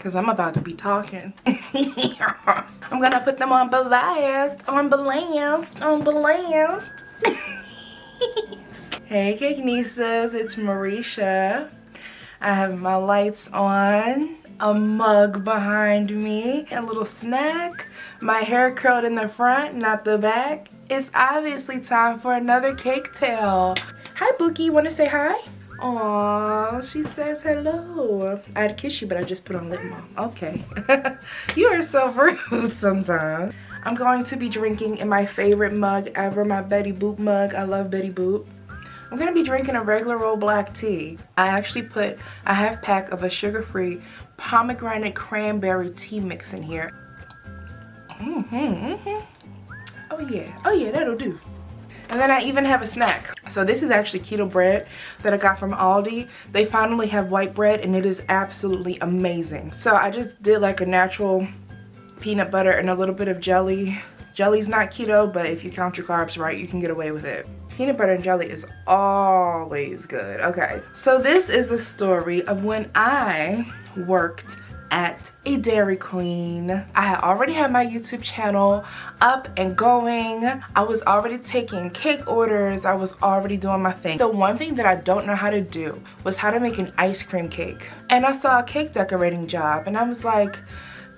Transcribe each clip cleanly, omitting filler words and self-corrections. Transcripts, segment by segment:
because I'm about to be talking. I'm gonna put them on blast, Hey Cake Nieces, it's Marisha. I have my lights on, a mug behind me, a little snack, my hair curled in the front, not the back. It's obviously time for another cake tale. Hi Bookie, wanna say hi? Aww, she says hello. I'd kiss you, but I just put on lip balm. Okay. You are so rude sometimes. I'm going to be drinking in my favorite mug ever, my Betty Boop mug. I love Betty Boop. I'm going to be drinking a regular old black tea. I actually put a half pack of a sugar-free pomegranate cranberry tea mix in here. Oh yeah, that'll do. And then I even have a snack. So this is actually keto bread that I got from Aldi. They finally have white bread and it is absolutely amazing. So I just did like a natural peanut butter and a little bit of jelly. Jelly's not keto, but if you count your carbs right, you can get away with it. Peanut butter and jelly is always good. Okay, so this is the story of when I worked at a Dairy Queen. I had already had my YouTube channel up and going. I was already taking cake orders. I was already doing my thing. The one thing that I don't know how to do was how to make an ice cream cake. And I saw a cake decorating job and I was like,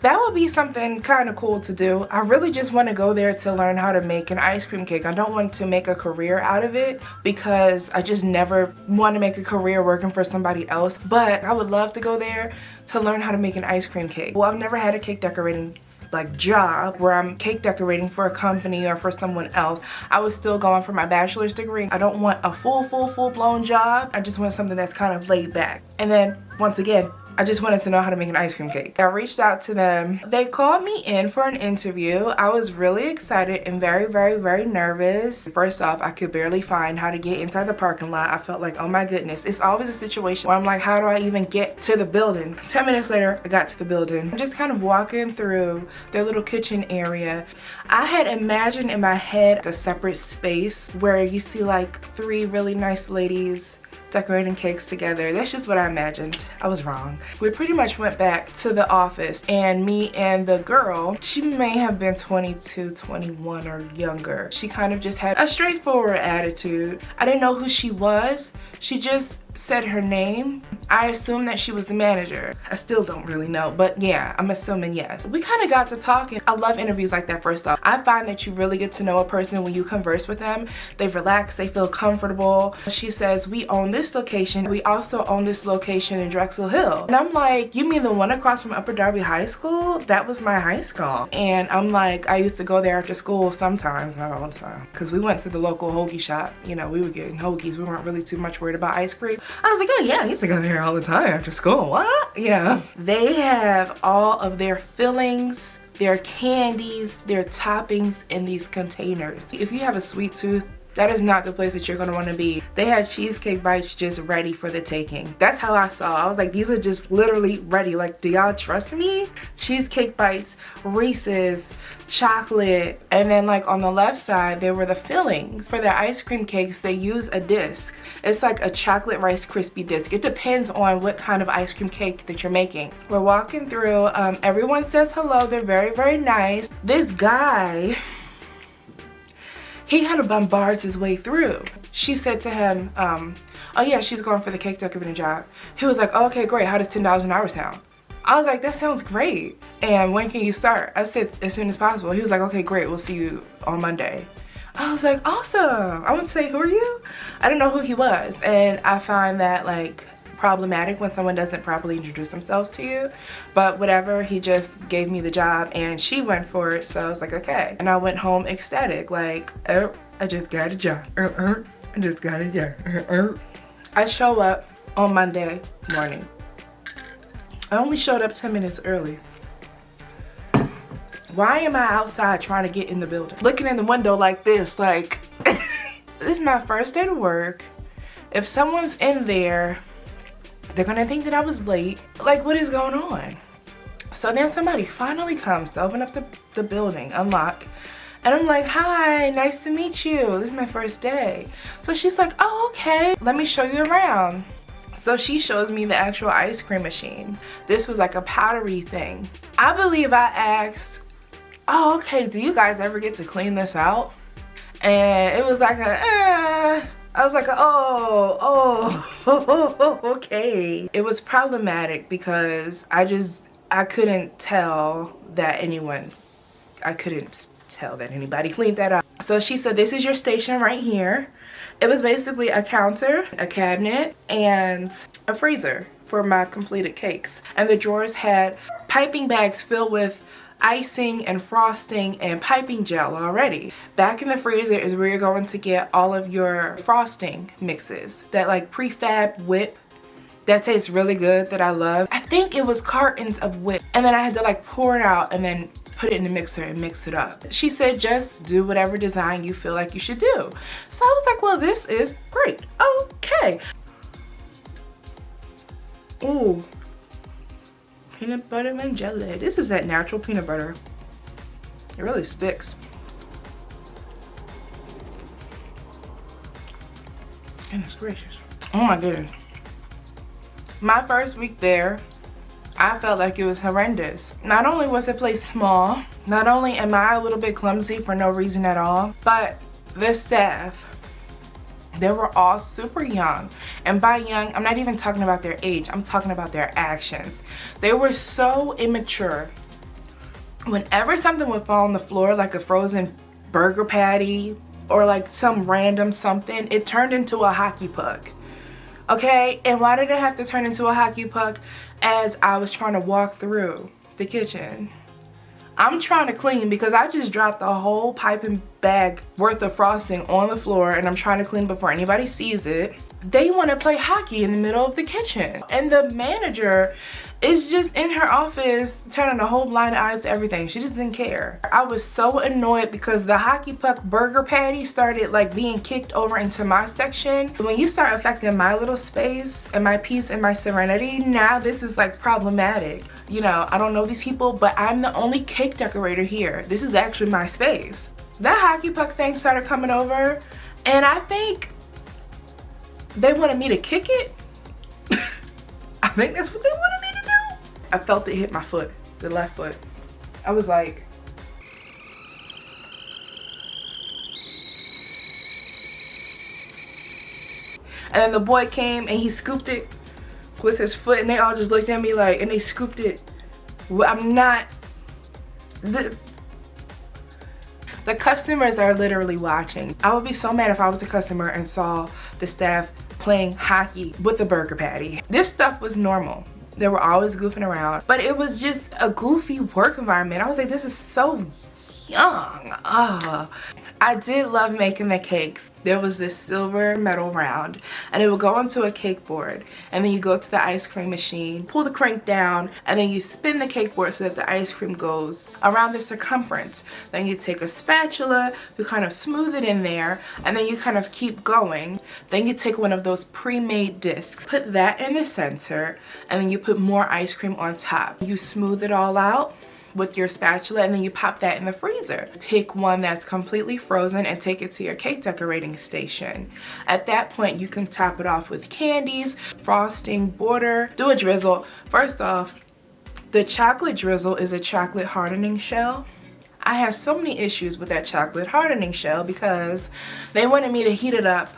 that would be something kind of cool to do. I really just want to go there to learn how to make an ice cream cake. I don't want to make a career out of it because I just never want to make a career working for somebody else. But I would love to go there to learn how to make an ice cream cake. Well, I've never had a cake decorating like job where I'm cake decorating for a company or for someone else. I was still going for my bachelor's degree. I don't want a full-blown job. I just want something that's kind of laid back. And then once again, I just wanted to know how to make an ice cream cake. I reached out to them. They called me in for an interview. I was really excited and very nervous. First off, I could barely find how to get inside the parking lot. I felt like, oh my goodness. It's always a situation where I'm like, how do I even get to the building? 10 minutes later, I got to the building. I'm just kind of walking through their little kitchen area. I had imagined in my head a separate space where you see like 3 really nice ladies decorating cakes together. That's just what I imagined. I was wrong. We pretty much went back to the office and me and the girl, she may have been 22, 21 or younger. She kind of just had a straightforward attitude. I didn't know who she was. She just said her name. I assumed that she was the manager. I still don't really know, but yeah, I'm assuming yes. We kind of got to talking. I love interviews like that. First off, I find that you really get to know a person when you converse with them. They relax, they feel comfortable. She says, we own this location. We also own this location in Drexel Hill. And I'm like, you mean the one across from Upper Darby High School? That was my high school. And I'm like, I used to go there after school sometimes, not all the time. Because we went to the local hoagie shop. You know, we were getting hoagies. We weren't really too much worried about ice cream. I was like, oh yeah, I used to go there all the time after school. What? Yeah. They have all of their fillings, their candies, their toppings in these containers. If you have a sweet tooth, that is not the place that you're gonna wanna be. They had cheesecake bites just ready for the taking. That's how I saw. I was like, these are just literally ready. Like, do y'all trust me? Cheesecake bites, Reese's, chocolate, and then like on the left side, there were the fillings. For their ice cream cakes, they use a disc. It's like a chocolate Rice Krispie disc. It depends on what kind of ice cream cake that you're making. We're walking through, everyone says hello. They're very nice. This guy, he kind of bombards his way through. She said to him, oh yeah, she's going for the cake decorating job. He was like, oh, okay, great. How does $10 an hour sound? I was like, that sounds great. And when can you start? I said, as soon as possible. He was like, okay, great. We'll see you on Monday. I was like, awesome. I would say, who are you? I didn't know who he was. And I find that like problematic when someone doesn't properly introduce themselves to you. But whatever, he just gave me the job and she went for it. So I was like, okay. And I went home ecstatic, like, oh, I just got a job. I just got a job. I show up on Monday morning. I only showed up 10 minutes early. Why am I outside trying to get in the building? Looking in the window like this, like, this is my first day to work. If someone's in there, they're gonna think that I was late. Like, what is going on? So then somebody finally comes to open up the building, unlock. And I'm like, hi, nice to meet you. This is my first day. So she's like, oh, okay. Let me show you around. So she shows me the actual ice cream machine. This was like a powdery thing. I believe I asked, oh, okay, do you guys ever get to clean this out? And it was like I was like, oh, okay. It was problematic because I couldn't tell that anybody cleaned that up. So she said, this is your station right here. It was basically a counter, a cabinet, and a freezer for my completed cakes. And the drawers had piping bags filled with icing and frosting and piping gel already. Back in the freezer is where you're going to get all of your frosting mixes. That like prefab whip that tastes really good that I love. I think it was cartons of whip. And then I had to like pour it out and then put it in the mixer and mix it up. She said just do whatever design you feel like you should do. So I was like, well, this is great. Okay. Ooh. Peanut butter and jelly. This is that natural peanut butter. It really sticks. Goodness gracious. Oh my goodness. My first week there, I felt like it was horrendous. Not only was the place small, not only am I a little bit clumsy for no reason at all, but the staff, they were all super young. And by young, I'm not even talking about their age, I'm talking about their actions. They were so immature. Whenever something would fall on the floor, like a frozen burger patty or like some random something, it turned into a hockey puck. Okay, and why did it have to turn into a hockey puck? As I was trying to walk through the kitchen. I'm trying to clean because I just dropped a whole piping bag worth of frosting on the floor and I'm trying to clean before anybody sees it. They want to play hockey in the middle of the kitchen. And the manager is just in her office turning a whole blind eye to everything. She just didn't care. I was so annoyed because the hockey puck burger patty started like being kicked over into my section. When you start affecting my little space and my peace and my serenity, now this is like problematic. You know, I don't know these people, but I'm the only cake decorator here. This is actually my space. That hockey puck thing started coming over and I think they wanted me to kick it. I think that's what they wanted me to do. I felt it hit my foot, the left foot. I was like, and then the boy came and he scooped it with his foot and they all just looked at me like, and they scooped it. I'm not, the customers are literally watching. I would be so mad if I was a customer and saw the staff playing hockey with the burger patty. This stuff was normal. They were always goofing around, but it was just a goofy work environment. I was like, this is so young. I did love making the cakes. There was this silver metal round and it would go onto a cake board and then you go to the ice cream machine, pull the crank down, and then you spin the cake board so that the ice cream goes around the circumference. Then you take a spatula, you kind of smooth it in there, and then you kind of keep going. Then you take one of those pre-made discs, put that in the center, and then you put more ice cream on top. You smooth it all out with your spatula and then you pop that in the freezer. Pick one that's completely frozen and take it to your cake decorating station. At that point you can top it off with candies, frosting, border, do a drizzle. First off, the chocolate drizzle is a chocolate hardening shell. I have so many issues with that chocolate hardening shell because they wanted me to heat it up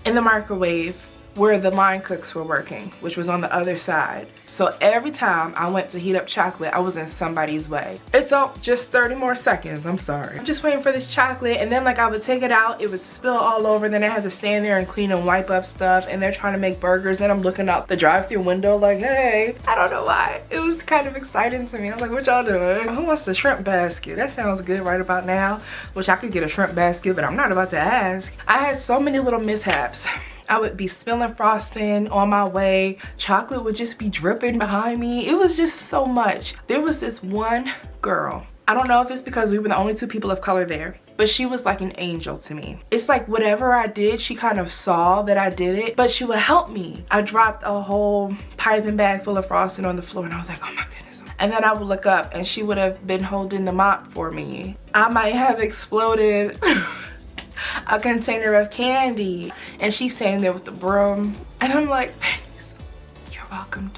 in the microwave where the line cooks were working, which was on the other side. So every time I went to heat up chocolate, I was in somebody's way. It's all just 30 more seconds, I'm sorry. I'm just waiting for this chocolate and then like I would take it out, it would spill all over, then I had to stand there and clean and wipe up stuff and they're trying to make burgers and I'm looking out the drive-thru window like, hey, I don't know why. It was kind of exciting to me. I was like, what y'all doing? Who wants the shrimp basket? That sounds good right about now. Wish I could get a shrimp basket, but I'm not about to ask. I had so many little mishaps. I would be spilling frosting on my way. Chocolate would just be dripping behind me. It was just so much. There was this one girl. I don't know if it's because we were the only two people of color there, but she was like an angel to me. It's like whatever I did, she kind of saw that I did it, but she would help me. I dropped a whole piping bag full of frosting on the floor and I was like, oh my goodness. And then I would look up and she would have been holding the mop for me. I might have exploded a container of candy and she's standing there with the broom and I'm like, thanks. welcome.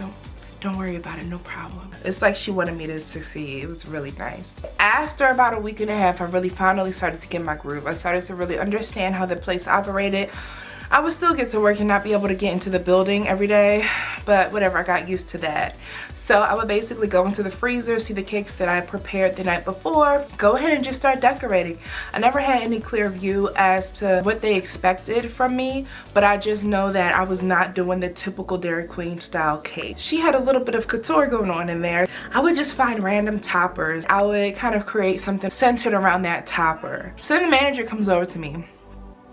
Don't worry about it, no problem. It's like she wanted me to succeed. It was really nice. After about a week and a half, I really finally started to get my groove. I started to really understand how the place operated. I would still get to work and not be able to get into the building every day, but whatever, I got used to that. So I would basically go into the freezer, see the cakes that I prepared the night before, go ahead and just start decorating. I never had any clear view as to what they expected from me, but I just know that I was not doing the typical Dairy Queen style cake. She had a little bit of couture going on in there. I would just find random toppers. I would kind of create something centered around that topper. So then the manager comes over to me.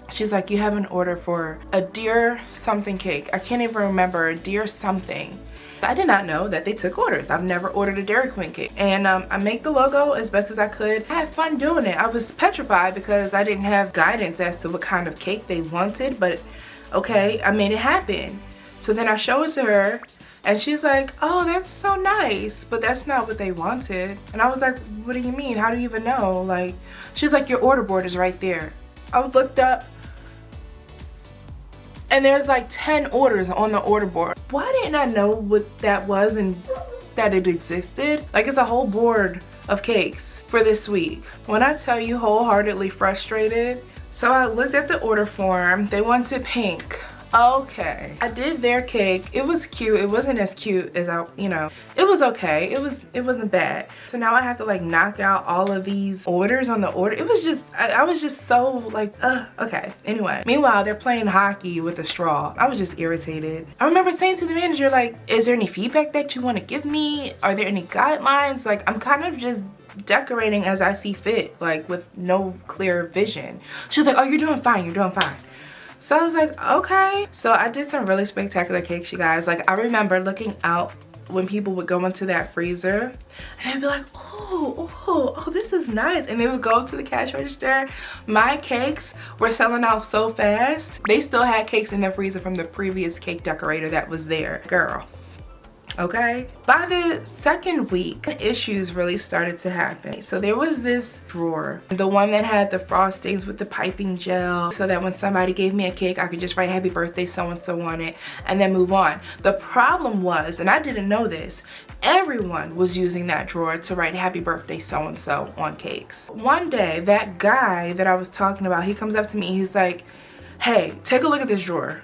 She's like, you have an order for a deer something cake. I can't even remember, a deer something. I did not know that they took orders. I've never ordered a Dairy Queen cake. And I make the logo as best as I could. I had fun doing it. I was petrified because I didn't have guidance as to what kind of cake they wanted, but okay, I made it happen. So then I show it to her and she's like, oh, that's so nice, but that's not what they wanted. And I was like, what do you mean? How do you even know? Like, she's like, your order board is right there. I looked up, and there's like 10 orders on the order board. Why didn't I know what that was and that it existed? Like, it's a whole board of cakes for this week. When I tell you, wholeheartedly frustrated. So I looked at the order form. They wanted pink. Okay, I did their cake. It was cute. It wasn't as cute as it was okay. It wasn't bad. So now I have to like knock out all of these orders on the order. It was just, I was just so like, okay. Anyway, meanwhile, they're playing hockey with a straw. I was just irritated. I remember saying to the manager, like, is there any feedback that you want to give me? Are there any guidelines? Like, I'm kind of just decorating as I see fit, like with no clear vision. She was like, oh, you're doing fine. You're doing fine. So I was like, okay. So I did some really spectacular cakes, you guys. Like, I remember looking out when people would go into that freezer and they'd be like, oh, this is nice. And they would go to the cash register. My cakes were selling out so fast. They still had cakes in their freezer from the previous cake decorator that was there. Girl. Okay, by the second week, issues really started to happen. So there was this drawer, the one that had the frostings with the piping gel, so that when somebody gave me a cake, I could just write happy birthday so-and-so on it and then move on. The problem was, and I didn't know this, everyone was using that drawer to write happy birthday so-and-so on cakes. One day, that guy that I was talking about, he comes up to me, he's like, hey, take a look at this drawer.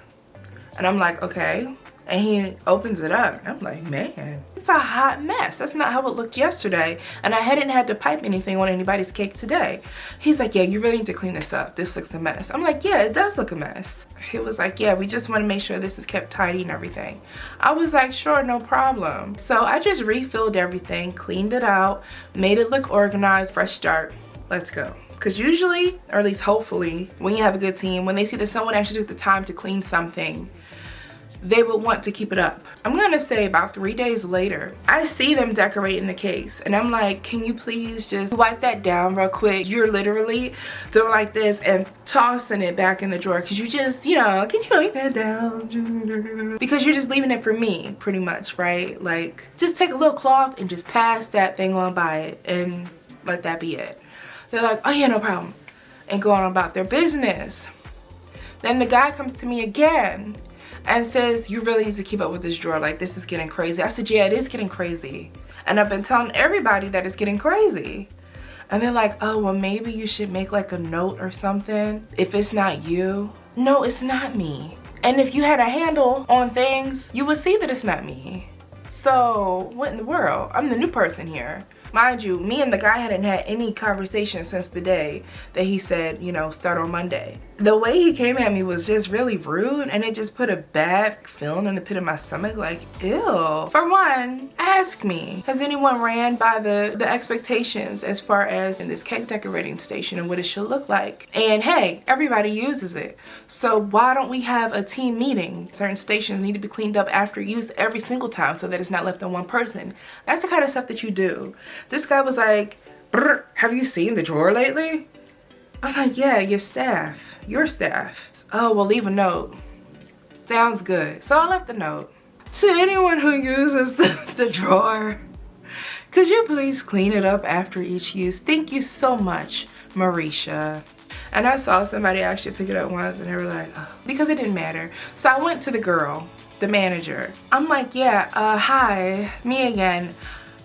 And I'm like, okay. And he opens it up. I'm like, man, it's a hot mess. That's not how it looked yesterday. And I hadn't had to pipe anything on anybody's cake today. He's like, yeah, you really need to clean this up. This looks a mess. I'm like, yeah, it does look a mess. He was like, yeah, we just want to make sure this is kept tidy and everything. I was like, sure, no problem. So I just refilled everything, cleaned it out, made it look organized, fresh start. Let's go. Because usually, or at least hopefully, when you have a good team, when they see that someone actually took the time to clean something, they would want to keep it up. I'm gonna say about 3 days later, I see them decorating the cakes and I'm like, can you please just wipe that down real quick? You're literally doing like this and tossing it back in the drawer because you just, can you wipe that down? Because you're just leaving it for me, pretty much, right? Like, just take a little cloth and just pass that thing on by it and let that be it. They're like, oh yeah, no problem. And go on about their business. Then the guy comes to me again and says, you really need to keep up with this drawer. Like, this is getting crazy. I said, yeah, it is getting crazy. And I've been telling everybody that it's getting crazy. And they're like, oh, well, maybe you should make like a note or something if it's not you. No, it's not me. And if you had a handle on things, you would see that it's not me. So what in the world? I'm the new person here. Mind you, me and the guy hadn't had any conversation since the day that he said, start on Monday. The way he came at me was just really rude, and it just put a bad feeling in the pit of my stomach, like, ew. For one, ask me, has anyone ran by the expectations as far as in this cake decorating station and what it should look like? And hey, everybody uses it. So why don't we have a team meeting? Certain stations need to be cleaned up after use every single time so that it's not left on one person. That's the kind of stuff that you do. This guy was like, have you seen the drawer lately? I'm like, yeah, your staff. Oh, well, leave a note. Sounds good. So I left a note. To anyone who uses the drawer, could you please clean it up after each use? Thank you so much, Marisha. And I saw somebody actually pick it up once and they were like, oh, because it didn't matter. So I went to the girl the manager. I'm like, yeah, hi, me again.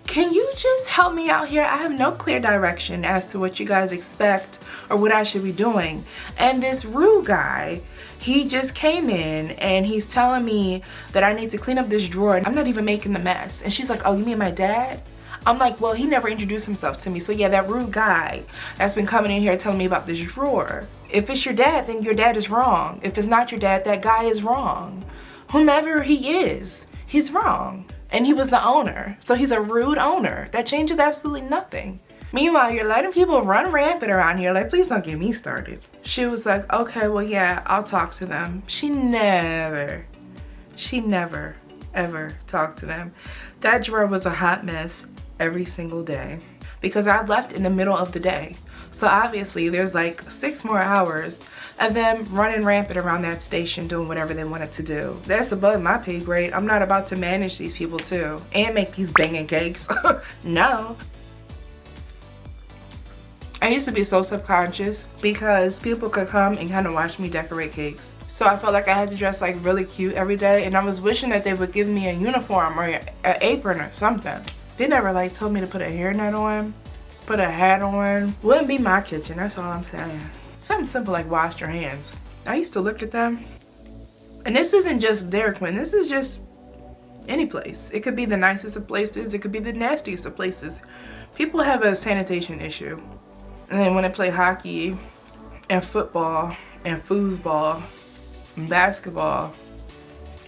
Can you just help me out here? I have no clear direction as to what you guys expect or what I should be doing. And this rude guy, he just came in and he's telling me that I need to clean up this drawer. I'm not even making the mess. And she's like, oh, you mean my dad? I'm like, well, he never introduced himself to me. So yeah, that rude guy that's been coming in here telling me about this drawer. If it's your dad, then your dad is wrong. If it's not your dad, that guy is wrong. Whomever he is, he's wrong. And he was the owner. So he's a rude owner. That changes absolutely nothing. Meanwhile, you're letting people run rampant around here. Like, please don't get me started. She was like, okay, well, yeah, I'll talk to them. She never, ever talked to them. That drawer was a hot mess every single day because I left in the middle of the day. So obviously there's like 6 more hours of them running rampant around that station doing whatever they wanted to do. That's above my pay grade. I'm not about to manage these people too and make these banging cakes. No. I used to be so subconscious because people could come and kind of watch me decorate cakes. So I felt like I had to dress like really cute every day, and I was wishing that they would give me a uniform or an apron or something. They never like told me to put a hairnet on, put a hat on. Wouldn't be my kitchen, that's all I'm saying. Something simple like wash your hands. I used to look at them, and this isn't just Dairy Queen, this is just any place. It could be the nicest of places, it could be the nastiest of places. People have a sanitation issue. And then when they play hockey and football and foosball and basketball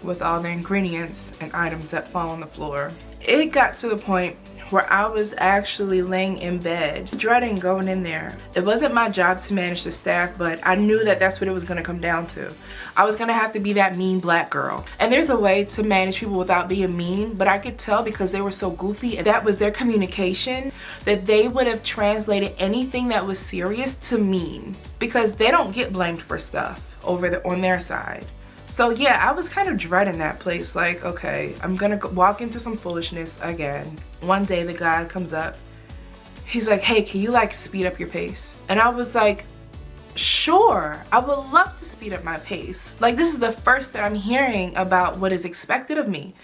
with all the ingredients and items that fall on the floor, it got to the point where I was actually laying in bed, dreading going in there. It wasn't my job to manage the staff, but I knew that that's what it was gonna come down to. I was gonna have to be that mean black girl. And there's a way to manage people without being mean, but I could tell because they were so goofy, and that was their communication, that they would have translated anything that was serious to mean, because they don't get blamed for stuff on their side. So yeah, I was kind of dreading that place, like, okay, I'm gonna walk into some foolishness again. One day the guy comes up, he's like, hey, can you like speed up your pace? And I was like, sure, I would love to speed up my pace. Like, this is the first that I'm hearing about what is expected of me.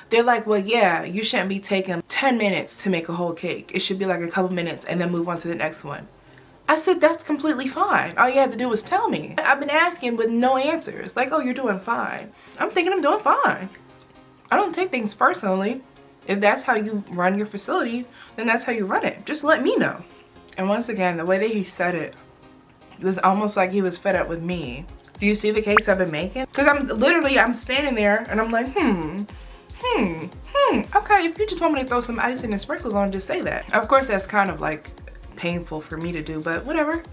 They're like, well, yeah, you shouldn't be taking 10 minutes to make a whole cake. It should be like a couple minutes and then move on to the next one. I said, that's completely fine. All you had to do was tell me. I've been asking with no answers. Like, oh, you're doing fine. I'm thinking I'm doing fine. I don't take things personally. If that's how you run your facility, then that's how you run it. Just let me know. And once again, the way that he said it, it was almost like he was fed up with me. Do you see the cakes I've been making? Because I'm standing there and I'm like, okay, if you just want me to throw some icing and sprinkles on, just say that. Of course, that's kind of like painful for me to do, but whatever.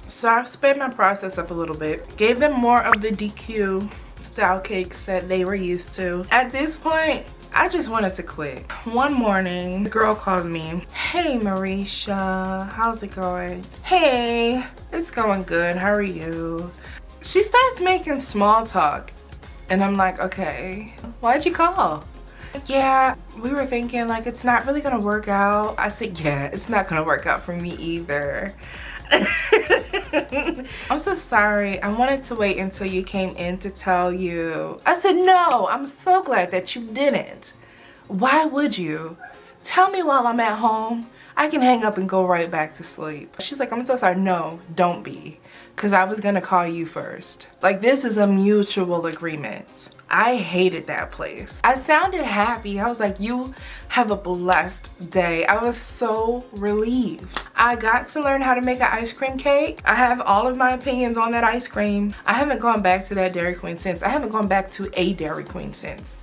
So I've sped my process up a little bit, gave them more of the DQ style cakes that they were used to. At this point, I just wanted to quit. One morning, the girl calls me, hey Marisha, how's it going? Hey, it's going good, how are you? She starts making small talk, and I'm like, okay, why'd you call? Yeah, we were thinking like it's not really gonna work out. I said, yeah, it's not gonna work out for me either. I'm so sorry. I wanted to wait until you came in to tell you. I said, no, I'm so glad that you didn't. Why would you? Tell me while I'm at home. I can hang up and go right back to sleep. She's like, I'm so sorry. No, don't be. Because I was gonna call you first. Like, this is a mutual agreement. I hated that place. I sounded happy. I was like, you have a blessed day. I was so relieved. I got to learn how to make an ice cream cake. I have all of my opinions on that ice cream. I haven't gone back to that Dairy Queen since. I haven't gone back to a Dairy Queen since,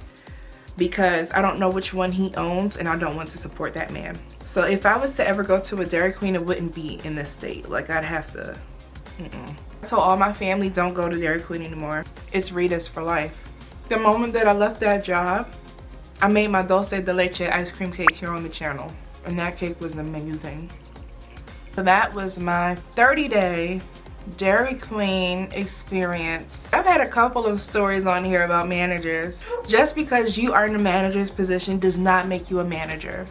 because I don't know which one he owns and I don't want to support that man. So if I was to ever go to a Dairy Queen, it wouldn't be in this state. Like, I'd have to, I told all my family, don't go to Dairy Queen anymore. It's Rita's for life. The moment that I left that job, I made my dulce de leche ice cream cake here on the channel. And that cake was amazing. So that was my 30-day Dairy Queen experience. I've had a couple of stories on here about managers. Just because you are in a manager's position does not make you a manager.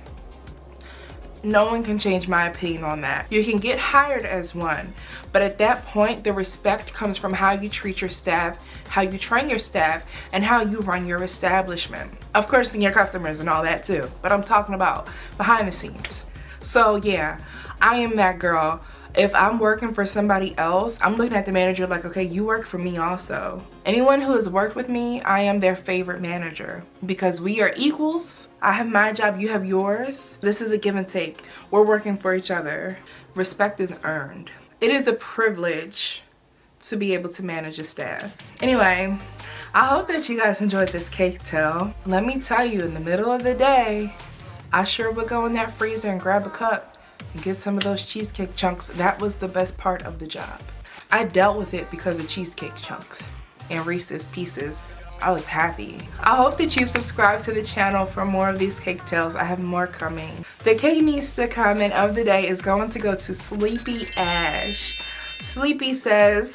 No one can change my opinion on that. You can get hired as one, but at that point, the respect comes from how you treat your staff, how you train your staff, and how you run your establishment. Of course, and your customers and all that too, but I'm talking about behind the scenes. So yeah, I am that girl. If I'm working for somebody else, I'm looking at the manager like, okay, you work for me also. Anyone who has worked with me, I am their favorite manager because we are equals. I have my job, you have yours. This is a give and take. We're working for each other. Respect is earned. It is a privilege to be able to manage a staff. Anyway, I hope that you guys enjoyed this cake tale. Let me tell you, in the middle of the day, I sure would go in that freezer and grab a cup and get some of those cheesecake chunks. That was the best part of the job. I dealt with it because of cheesecake chunks and Reese's Pieces. I was happy. I hope that you've subscribed to the channel for more of these cake tales. I have more coming. The cake needs to comment of the day is going to go to Sleepy Ash. Sleepy says,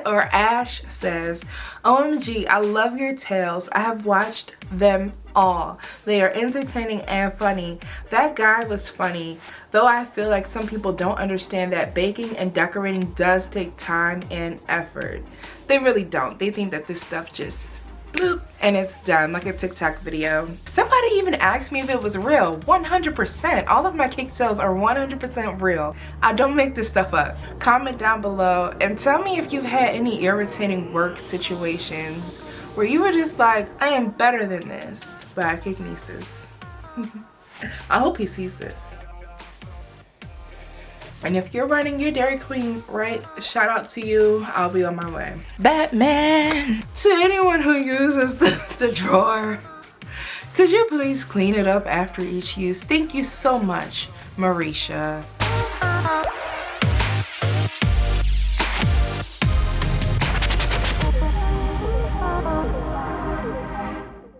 or Ash says, OMG, I love your tales. I have watched them all. They are entertaining and funny. That guy was funny, though I feel like some people don't understand that baking and decorating does take time and effort. They really don't. They think that this stuff just bloop and it's done, like a TikTok video. Somebody even asked me if it was real. 100%. All of my cake sales are 100% real. I don't make this stuff up. Comment down below and tell me if you've had any irritating work situations where you were just like, I am better than this. Bye, Cake Nieces. I hope he sees this. And if you're running your Dairy Queen right, shout out to you. I'll be on my way. Batman! To anyone who uses the drawer, could you please clean it up after each use? Thank you so much, Marisha.